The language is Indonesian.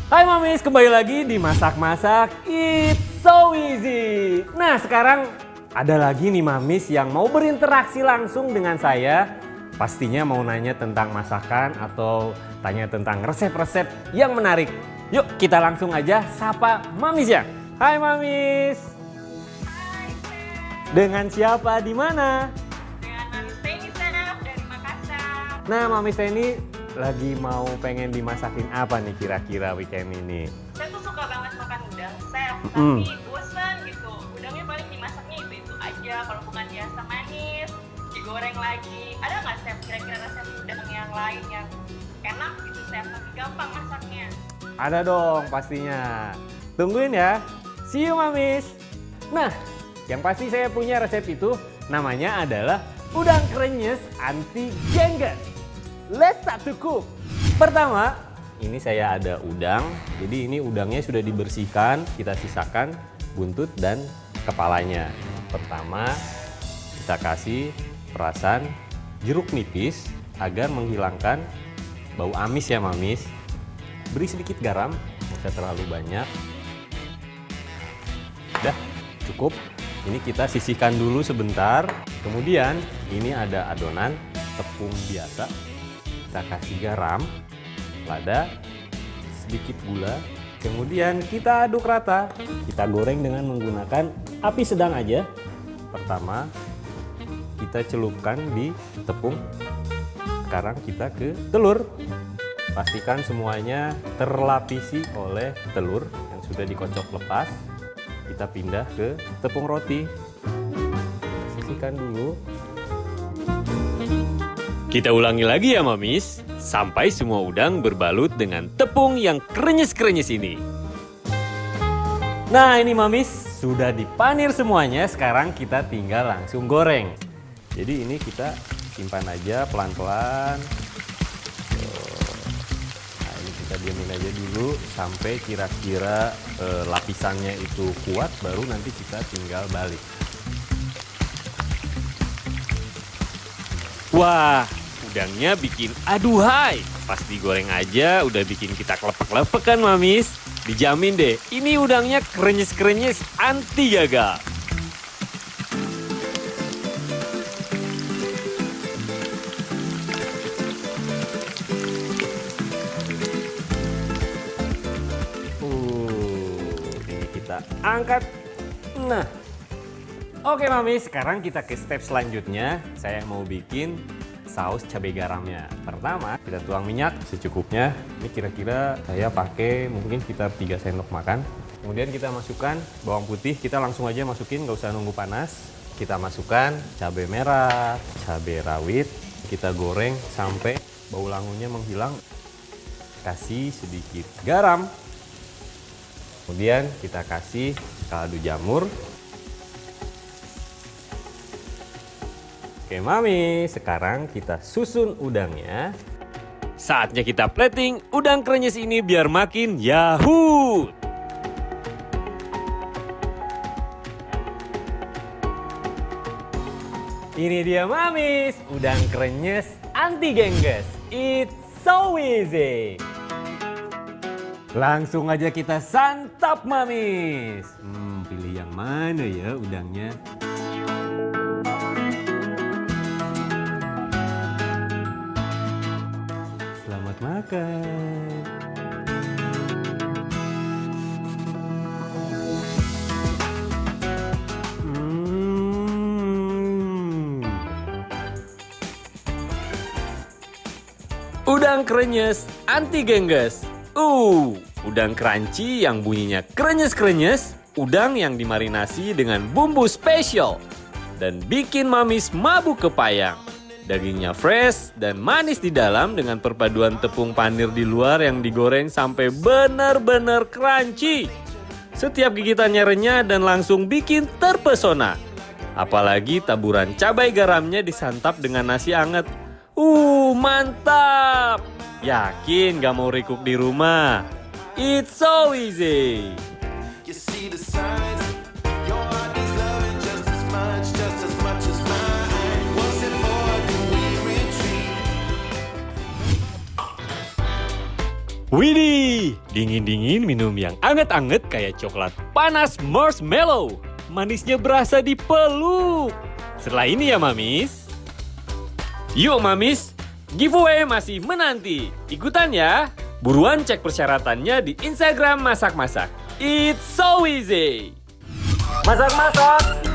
Hai Mamis, kembali lagi di Masak-Masak It's So Easy. Nah sekarang ada lagi nih Mamis yang mau berinteraksi langsung dengan saya. Pastinya mau nanya tentang masakan atau tanya tentang resep-resep yang menarik. Yuk kita langsung aja sapa Mamis ya. Hai Mamis. Hai, Chef. Dengan siapa di mana? Dengan Mamis Teni, Chef, dari Makassar. Nah Mamis Teni lagi mau pengen dimasakin apa nih kira-kira weekend ini? Saya tuh suka banget makan udang, Chef. Mm-mm. Tapi bosan gitu. Udangnya paling dimasaknya itu aja. Kalau bukan biasa manis, digoreng lagi. Ada nggak, Chef, kira-kira resep udang yang lain yang enak gitu, Chef? Tapi gampang masaknya. Ada dong pastinya. Tungguin ya. See you Mamis. Nah, yang pasti saya punya resep itu namanya adalah udang krenyes anti gengges. Let's start to cook. Pertama, ini saya ada udang. Jadi ini udangnya sudah dibersihkan, kita sisakan buntut dan kepalanya. Pertama, kita kasih perasan jeruk nipis agar menghilangkan bau amis ya Mamis. Beri sedikit garam, nggak usah terlalu banyak. Udah, cukup. Ini kita sisihkan dulu sebentar. Kemudian ini ada adonan tepung biasa. Kita kasih garam, lada, sedikit gula. Kemudian kita aduk rata. Kita goreng dengan menggunakan api sedang aja. Pertama, kita celupkan di tepung. Sekarang kita ke telur. Pastikan semuanya terlapisi oleh telur yang sudah dikocok lepas. Kita pindah ke tepung roti. Sisihkan dulu. Kita ulangi lagi ya Mamis, sampai semua udang berbalut dengan tepung yang krenyes-krenyes ini. Nah ini Mamis, sudah dipanir semuanya, sekarang kita tinggal langsung goreng. Jadi ini kita simpan aja pelan-pelan. Nah ini kita diamin aja dulu sampai kira-kira lapisannya itu kuat, baru nanti kita tinggal balik. Wah, udangnya bikin aduhai. Pas digoreng aja udah bikin kita kelepek-lepek kan Mamis? Dijamin deh, ini udangnya krenyes-krenyes anti gagal. Ini kita angkat. Nah, oke Mami, sekarang kita ke step selanjutnya. Saya mau bikin saus cabai garamnya. Pertama, kita tuang minyak secukupnya. Ini kira-kira saya pakai mungkin sekitar 3 sendok makan. Kemudian kita masukkan bawang putih. Kita langsung aja masukin, nggak usah nunggu panas. Kita masukkan cabai merah, cabai rawit. Kita goreng sampai bau langunya menghilang. Kasih sedikit garam. Kemudian kita kasih kaldu jamur. Oke Mami, sekarang kita susun udangnya. Saatnya kita plating udang krenyes ini biar makin yahoo. Ini dia Mamis, udang krenyes anti gengges. It's so easy. Langsung aja kita santap Mamis. Pilih yang mana ya udangnya? Selamat makan. Udang krenyes anti gengges. Udang crunchy yang bunyinya krenyes-krenyes. Udang yang dimarinasi dengan bumbu spesial dan bikin Mamis mabuk kepayang. Dagingnya fresh dan manis di dalam dengan perpaduan tepung panir di luar yang digoreng sampai benar-benar crunchy. Setiap gigitannya renyah dan langsung bikin terpesona. Apalagi taburan cabai garamnya disantap dengan nasi anget. Mantap! Yakin gak mau recook di rumah? It's so easy! You see the signs. Your heart needs loving just as much as mine. What's it for? Do we retreat? Widih, dingin-dingin minum yang anget-anget kayak coklat panas marshmallow. Manisnya berasa di peluk. Setelah ini ya, Mamis. Yuk, Mamis. Giveaway masih menanti. Ikutan ya. Buruan cek persyaratannya di Instagram Masak-Masak. It's so easy. Masak-masak